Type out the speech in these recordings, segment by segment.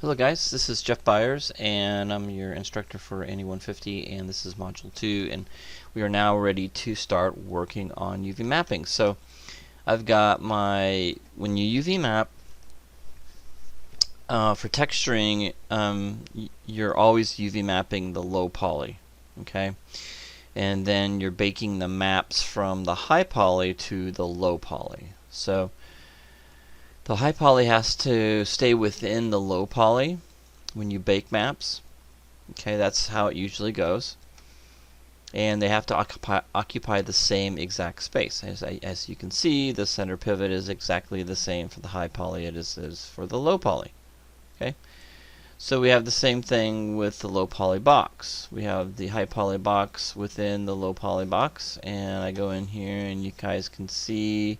Hello guys, this is Jeff Byers and I'm your instructor for NE150 and this is Module 2 and we are now ready to start working on UV mapping. So I've got when you UV map for texturing, you're always UV mapping the low poly, okay? And then you're baking the maps from the high poly to the low poly. So the high poly has to stay within the low poly when you bake maps. Okay, that's how it usually goes. And they have to occupy the same exact space. As you can see, the center pivot is exactly the same for the high poly as for the low poly. Okay, so we have the same thing with the low poly box. We have the high poly box within the low poly box, and I go in here and you guys can see.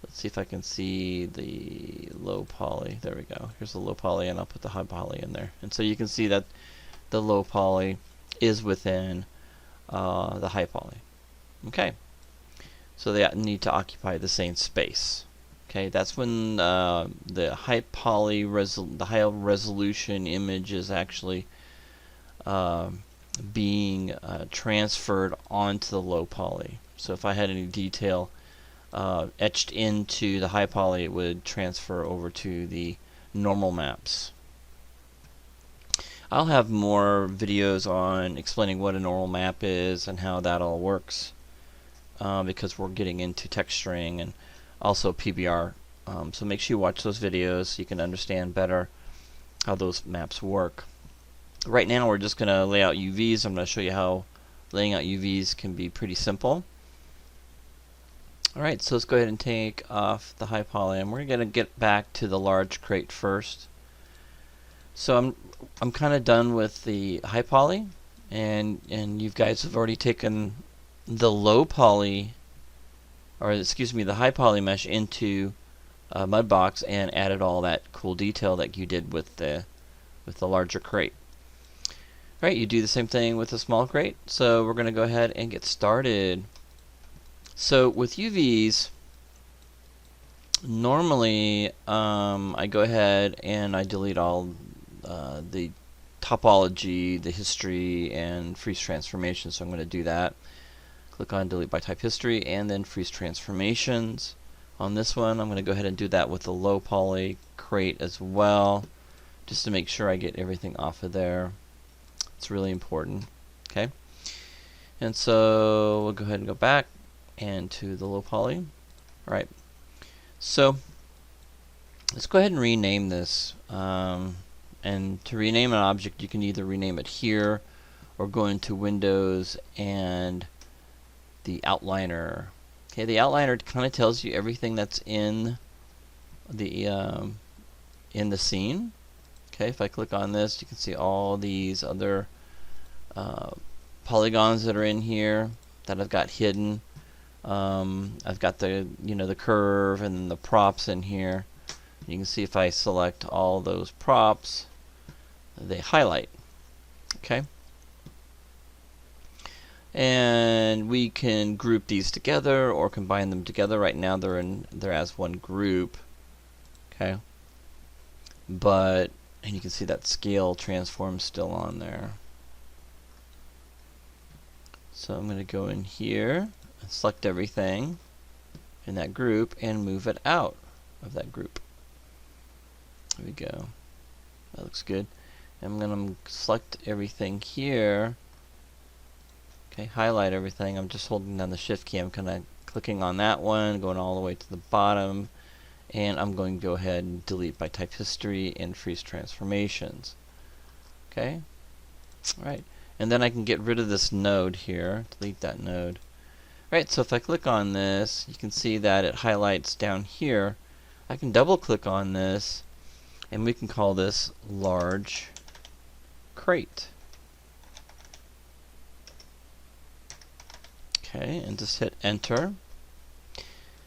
Let's see if I can see the low poly. There we go. Here's the low poly, and I'll put the high poly in there. And so you can see that the low poly is within the high poly. Okay. So they need to occupy the same space. Okay. That's when the high poly the high resolution image is actually being transferred onto the low poly. So if I had any detail etched into the high poly, it would transfer over to the normal maps. I'll have more videos on explaining what a normal map is and how that all works, because we're getting into texturing and also PBR. So make sure you watch those videos so you can understand better how those maps work. Right now we're just going to lay out UVs. I'm going to show you how laying out UVs can be pretty simple. Alright, so let's go ahead and take off the high poly, and we're going to get back to the large crate first. So I'm kind of done with the high poly, and you guys have already taken the low poly, or excuse me, the high poly mesh into Mudbox and added all that cool detail that you did with the larger crate. Alright, you do the same thing with the small crate. So we're going to go ahead and get started. So with UVs, normally I go ahead and I delete all the topology, the history, and freeze transformation. So I'm going to do that. Click on delete by type history and then freeze transformations. On this one, I'm going to go ahead and do that with the low poly crate as well, just to make sure I get everything off of there. It's really important. Okay, and so we'll go ahead and go back and to the low poly. Alright, so let's go ahead and rename this. And to rename an object, you can either rename it here or go into Windows and the outliner. Okay, the outliner kind of tells you everything that's in the scene. Okay, if I click on this, you can see all these other polygons that are in here that I've got hidden. I've got the curve and the props in here. You can see if I select all those props, they highlight. Okay, and we can group these together or combine them together. Right now they're as one group. Okay, and you can see that scale transform still on there. So I'm going to go in here, select everything in that group and move it out of that group. There we go. That looks good. I'm going to select everything here. Okay, highlight everything. I'm just holding down the shift key. I'm kind of clicking on that one, going all the way to the bottom, and I'm going to go ahead and delete by type history and freeze transformations. Okay. Alright. And then I can get rid of this node here, delete that node. Right, so if I click on this, you can see that it highlights down here. I can double click on this and we can call this large crate. Okay, and just hit enter.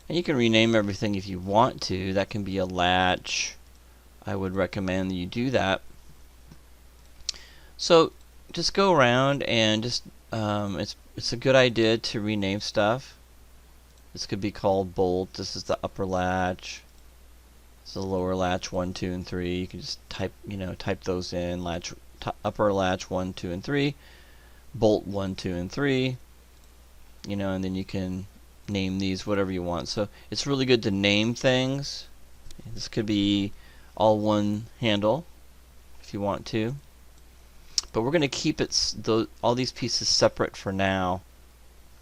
And you can rename everything if you want to. That can be a latch. I would recommend that you do that. So just go around and just it's a good idea to rename stuff. This could be called bolt. This is the upper latch. So lower latch 1, 2, and 3. You can just type those in. Latch upper latch 1, 2, and 3. Bolt 1, 2, and 3. And then you can name these whatever you want. So it's really good to name things. This could be all one handle if you want to. But we're going to keep all these pieces separate for now,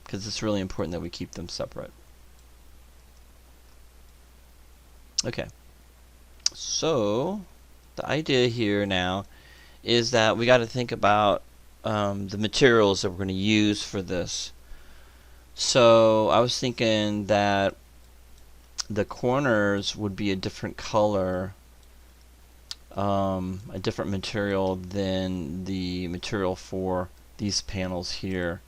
because it's really important that we keep them separate. Okay. So the idea here now is that we got to think about the materials that we're going to use for this. So I was thinking that the corners would be a different color, a different material than the material for these panels here.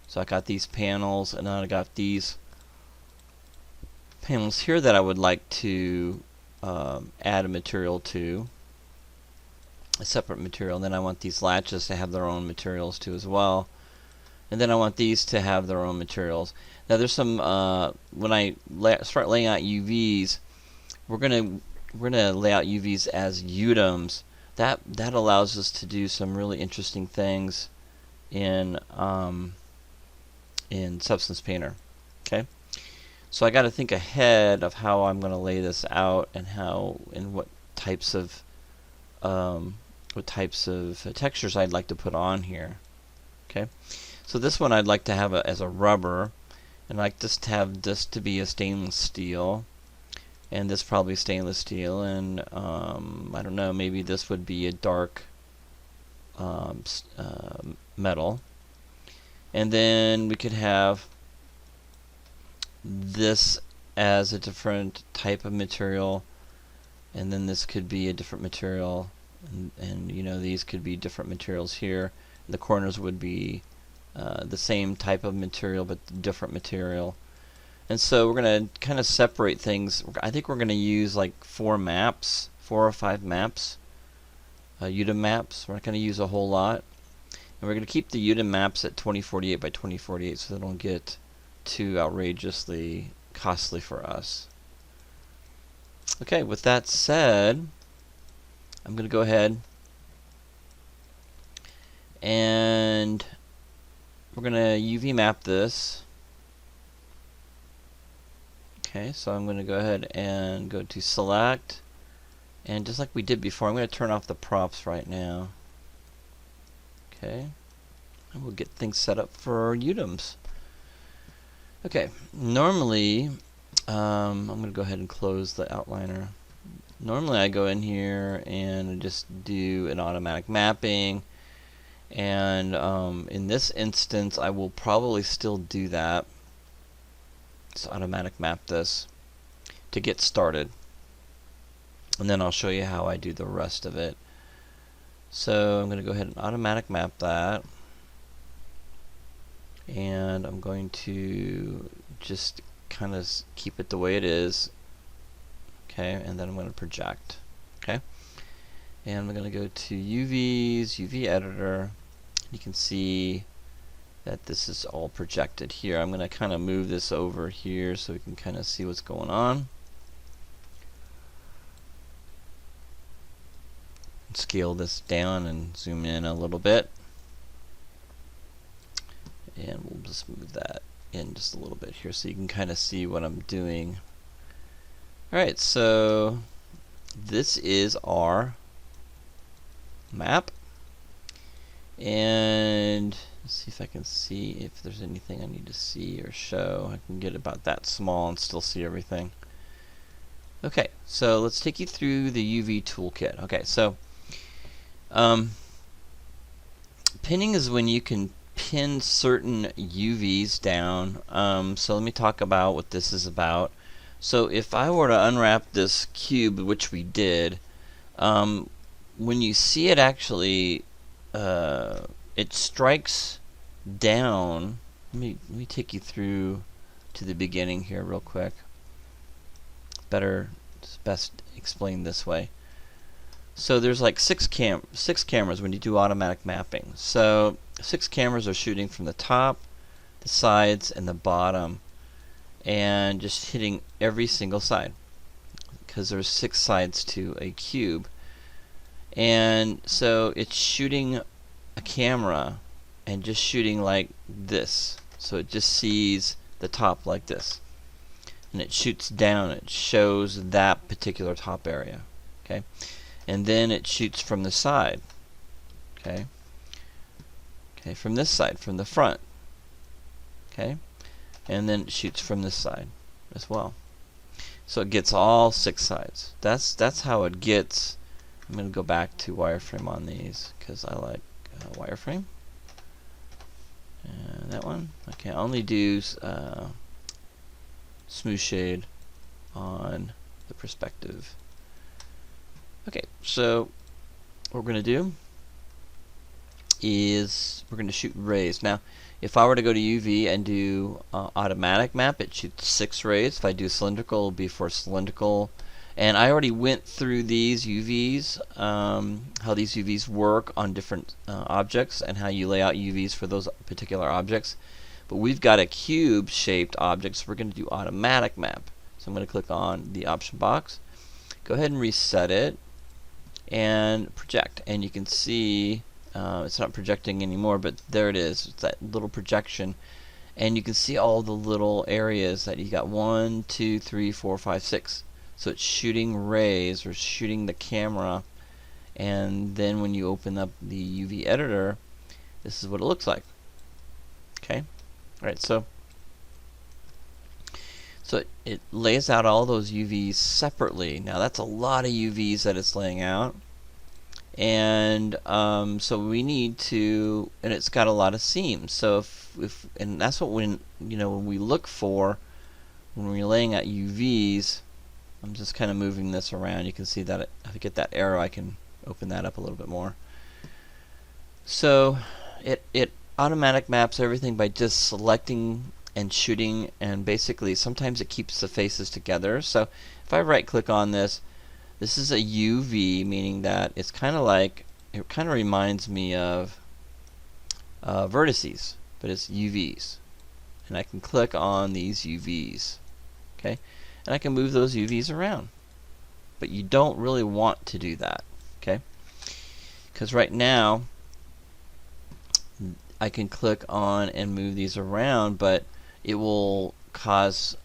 So I got these panels, and then I got these panels here that I would like to add a material to, a separate material. And then I want these latches to have their own materials too as well. And then I want these to have their own materials. Now there's some when I start laying out UVs, we're gonna lay out UVs as UDOMs. That allows us to do some really interesting things in Substance Painter. Okay, so I got to think ahead of how I'm going to lay this out and what types of textures I'd like to put on here. Okay. So this one I'd like to have as a rubber, and I'd like to have this to be a stainless steel, and this probably stainless steel, and I don't know, maybe this would be a dark metal, and then we could have this as a different type of material, and then this could be a different material, and these could be different materials here. The corners would be the same type of material but different material. And so we're going to kind of separate things. I think we're going to use like 4 or 5 maps, UDOM maps. We're not going to use a whole lot. And we're going to keep the UDOM maps at 2048 by 2048 so they don't get too outrageously costly for us. Okay, with that said, I'm going to go ahead and we're going to UV map this. Okay, so I'm going to go ahead and go to select, and just like we did before, I'm going to turn off the props right now. Okay, and we'll get things set up for UDOMs. Okay, normally I'm going to go ahead and close the outliner. Normally I go in here and just do an automatic mapping, and in this instance I will probably still do that. Just automatic map this to get started, and then I'll show you how I do the rest of it. So I'm going to go ahead and automatic map that, and I'm going to just kind of keep it the way it is. Okay, and then I'm going to project. Okay, and I'm going to go to UVs, UV editor. You can see that this is all projected here. I'm going to kind of move this over here so we can kind of see what's going on. Scale this down and zoom in a little bit. And we'll just move that in just a little bit here so you can kind of see what I'm doing. Alright, so this is our map. And let's see if I can see if there's anything I need to see or show. I can get about that small and still see everything. Okay, so let's take you through the UV toolkit. Okay, so pinning is when you can pin certain UVs down. So let me talk about what this is about. So if I were to unwrap this cube, which we did, when you see it actually, it strikes down. Let me take you through to the beginning here real quick. It's best explained this way. So there's like six cameras when you do automatic mapping. So 6 cameras are shooting from the top, the sides, and the bottom, and just hitting every single side. because there's 6 sides to a cube. And so it's shooting a camera and just shooting like this. So it just sees the top like this. And it shoots down. It shows that particular top area. Okay? And then it shoots from the side. Okay? Okay, from this side, from the front. Okay? And then it shoots from this side as well. So it gets all 6 sides. That's how it gets. I'm going to go back to wireframe on these because I like wireframe. And that one. Okay, I only do smooth shade on the perspective. Okay, so what we're going to do is we're going to shoot rays. Now, if I were to go to UV and do automatic map, it shoots 6 rays. If I do cylindrical, it'll be for cylindrical. And I already went through these UVs, how these UVs work on different objects and how you lay out UVs for those particular objects. But we've got a cube-shaped object, so we're going to do automatic map. So I'm going to click on the option box, go ahead and reset it, and project. And you can see it's not projecting anymore, but there it is. It's that little projection. And you can see all the little areas that you got 1, 2, 3, 4, 5, 6. So it's shooting rays or shooting the camera, and then when you open up the UV editor, this is what it looks like. Okay, alright, so it lays out all those UVs separately. Now that's a lot of UVs that it's laying out, and so we need to, and it's got a lot of seams. So if and that's what when we look for when we're laying out UVs. I'm just kind of moving this around. You can see that if I get that arrow, I can open that up a little bit more. So it automatic maps everything by just selecting and shooting, and basically sometimes it keeps the faces together. So if I right click on this, this is a UV, meaning that it's kind of like, it kind of reminds me of vertices, but it's UVs. And I can click on these UVs. Okay? And I can move those UVs around. But you don't really want to do that, okay? Because right now I can click on and move these around, but it will cause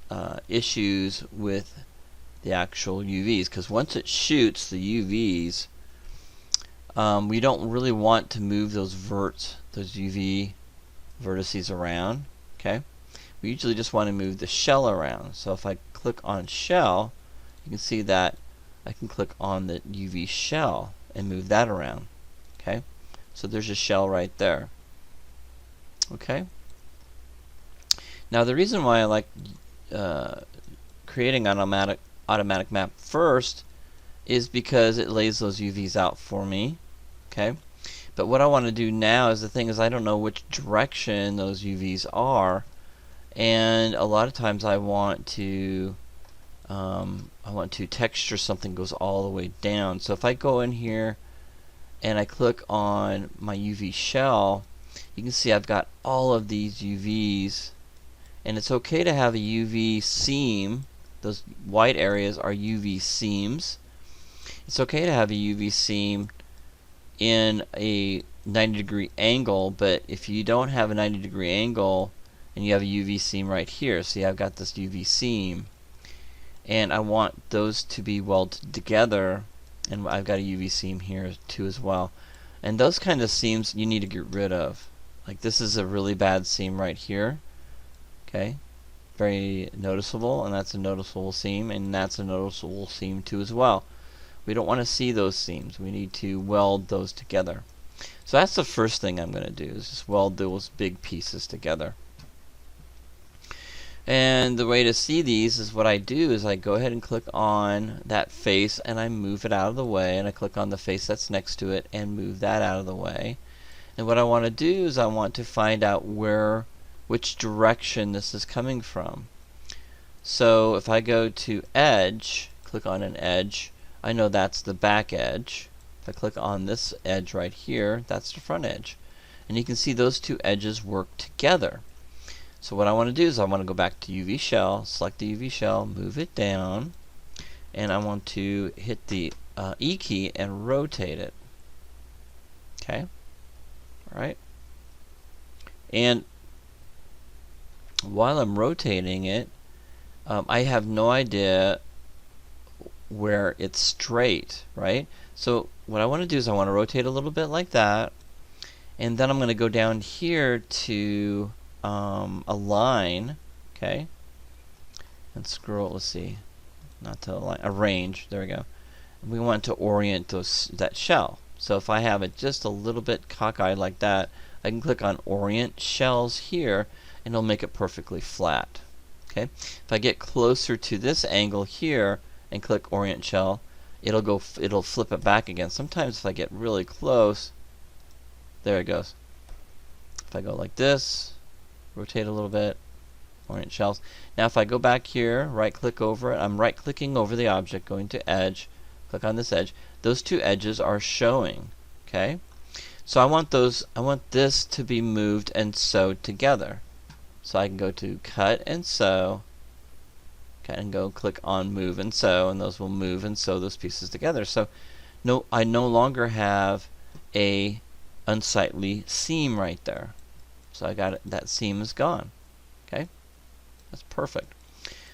issues with the actual UVs. Because once it shoots the UVs, we don't really want to move those UV vertices around, okay? We usually just want to move the shell around. So if I click on shell, you can see that I can click on the UV shell and move that around. Okay, so there's a shell right there. Okay. Now the reason why I like creating an automatic map first is because it lays those UVs out for me. Okay, but what I want to do now is, the thing is, I don't know which direction those UVs are. And a lot of times I want to texture something goes all the way down. So if I go in here and I click on my UV shell, you can see I've got all of these UVs, and it's okay to have a UV seam. Those white areas are UV seams. It's okay to have a UV seam in a 90-degree angle, but if you don't have a 90-degree angle and you have a UV seam right here, see, I've got this UV seam, and I want those to be welded together, and I've got a UV seam here too as well. And those kind of seams you need to get rid of. Like, this is a really bad seam right here. Okay, very noticeable, and that's a noticeable seam, and that's a noticeable seam too as well. We don't want to see those seams. We need to weld those together. So that's the first thing I'm going to do, is just weld those big pieces together. And the way to see these is, what I do is I go ahead and click on that face and I move it out of the way, and I click on the face that's next to it and move that out of the way. And what I want to do is I want to find out which direction this is coming from. So if I go to edge, click on an edge, I know that's the back edge. If I click on this edge right here, that's the front edge. And you can see those two edges work together. So what I want to do is I want to go back to UV shell, select the UV shell, move it down, and I want to hit the E key and rotate it. Okay, alright. And while I'm rotating it, I have no idea where it's straight, right? So what I want to do is I want to rotate a little bit like that, and then I'm going to go down here to align, okay, and scroll, let's see, not to align, arrange, there we go. And we want to orient that shell. So if I have it just a little bit cockeyed like that, I can click on Orient Shells here, and it'll make it perfectly flat. Okay. If I get closer to this angle here and click Orient Shell, it'll flip it back again. Sometimes if I get really close, there it goes. If I go like this, rotate a little bit, Orient Shells. Now if I go back here, right click over it, I'm right clicking over the object, going to Edge, click on this edge. Those two edges are showing. Okay. So I want this to be moved and sewed together. So I can go to Cut and Sew, okay, and go click on Move and Sew, and those will move and sew those pieces together. So I no longer have a unsightly seam right there. So I got it, that seam is gone. Okay, that's perfect.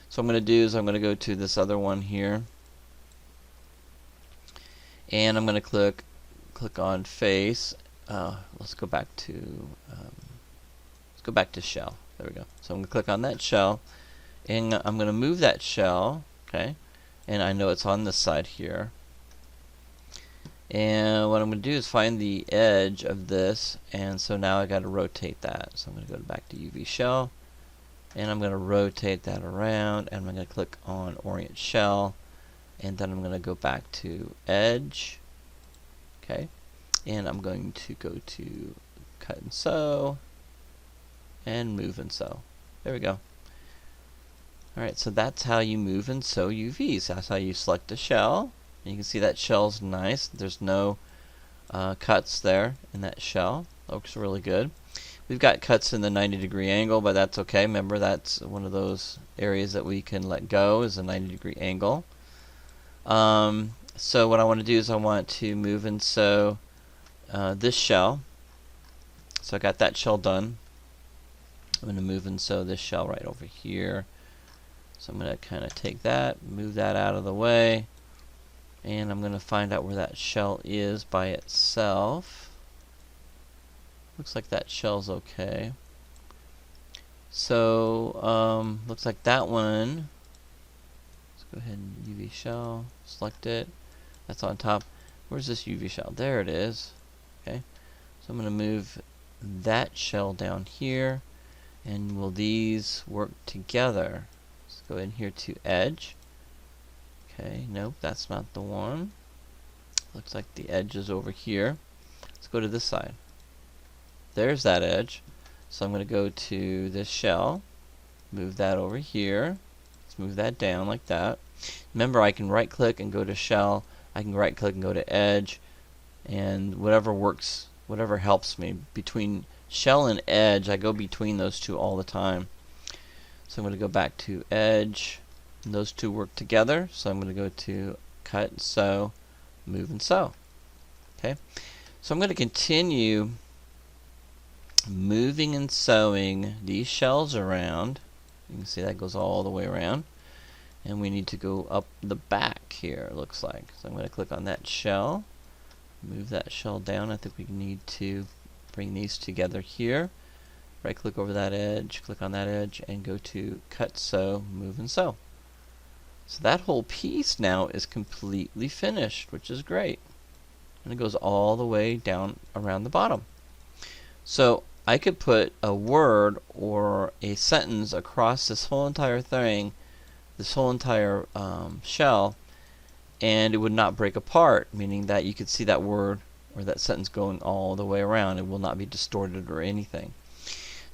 So what I'm going to do is I'm going to go to this other one here, and I'm going to click on Face. Let's go back to Shell. There we go. So I'm going to click on that shell, and I'm going to move that shell, okay, and I know it's on this side here. And what I'm going to do is find the edge of this, and so now I got to rotate that. So I'm going to go back to UV Shell, and I'm going to rotate that around, and I'm going to click on Orient Shell, and then I'm going to go back to Edge, okay, and I'm going to go to Cut and Sew, and Move and Sew. There we go. Alright, so that's how you move and sew UVs. That's how you select a shell. And you can see that shell's nice. There's no cuts there in that shell. Looks really good. We've got cuts in the 90-degree angle, but that's okay. Remember, that's one of those areas that we can let go, is a 90-degree angle. So what I want to do is I want to move and sew this shell. So I got that shell done. I'm going to move and sew this shell right over here. So I'm going to kind of take that, move that out of the way, and I'm going to find out where that shell is by itself. Looks like that shell's okay. So looks like that one. Let's go ahead and UV shell, select it. That's on top. Where's this UV shell? There it is. Okay. So I'm going to move that shell down here. And will these work together? Let's go in here to Edge. Okay, nope, that's not the one. Looks like the edge is over here. Let's go to this side. There's that edge. So I'm going to go to this shell, move that over here. Let's move that down like that. Remember, I can right click and go to Shell. I can right click and go to Edge. And whatever works, whatever helps me. Between Shell and Edge, I go between those two all the time. So I'm going to go back to Edge, and those two work together. So I'm going to go to Cut, Sew, Move and Sew. Okay, so I'm going to continue moving and sewing these shells around. You can see that goes all the way around, and we need to go up the back here, it looks like. So I'm going to click on that shell, move that shell down. I think we need to bring these together here. Right click over that edge, click on that edge, and go to Cut, Sew, Move and Sew. So that whole piece now is completely finished, which is great. And it goes all the way down around the bottom. So I could put a word or a sentence across this whole entire thing, this whole entire shell, and it would not break apart, meaning that you could see that word or that sentence going all the way around. It will not be distorted or anything.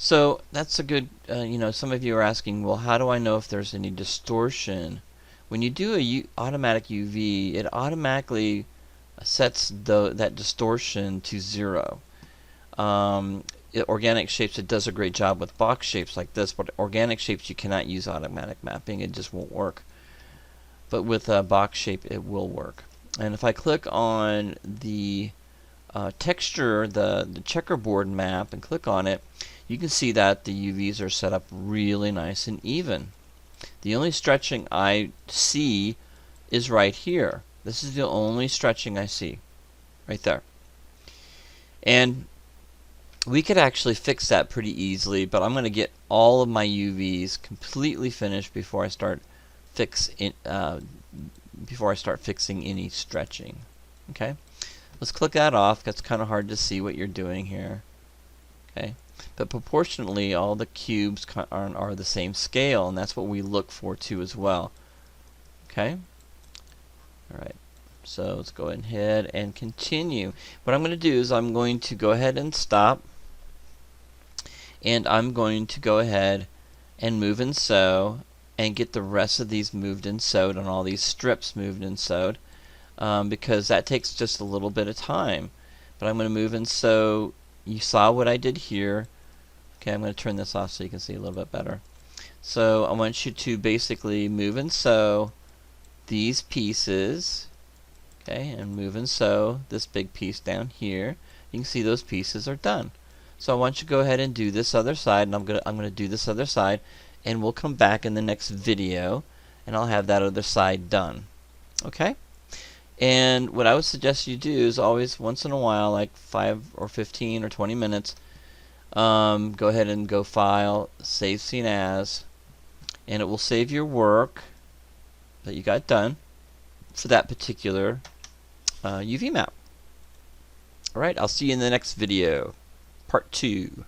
So that's a good, some of you are asking, well, how do I know if there's any distortion? When you do a automatic UV, it automatically sets that distortion to 0. Organic shapes, it does a great job with box shapes like this, but organic shapes you cannot use automatic mapping. It just won't work. but with a box shape it will work. And if I click on the texture, the checkerboard map, and click on it, you can see that the UVs are set up really nice and even. The only stretching I see is right here. This is the only stretching I see, right there. And we could actually fix that pretty easily, but I'm going to get all of my UVs completely finished before I start fixing any stretching. Okay, let's click that off. That's kind of hard to see what you're doing here. Okay, but proportionately, all the cubes are the same scale, and that's what we look for too as well. Okay, all right. So let's go ahead and continue. What I'm going to do is I'm going to go ahead and stop, and I'm going to go ahead and move and sew and get the rest of these moved and sewed and all these strips moved and sewed, because that takes just a little bit of time. But I'm going to move and sew. You saw what I did here. Okay, I'm going to turn this off so you can see a little bit better. So I want you to basically move and sew these pieces. Okay, and move and sew this big piece down here. You can see those pieces are done. So I want you to go ahead and do this other side, and I'm gonna do this other side, and we'll come back in the next video, and I'll have that other side done. Okay? And what I would suggest you do is always, once in a while, like 5 or 15 or 20 minutes, go ahead and go File, Save Scene As, and it will save your work that you got done for that particular UV map. Alright, I'll see you in the next video, part 2.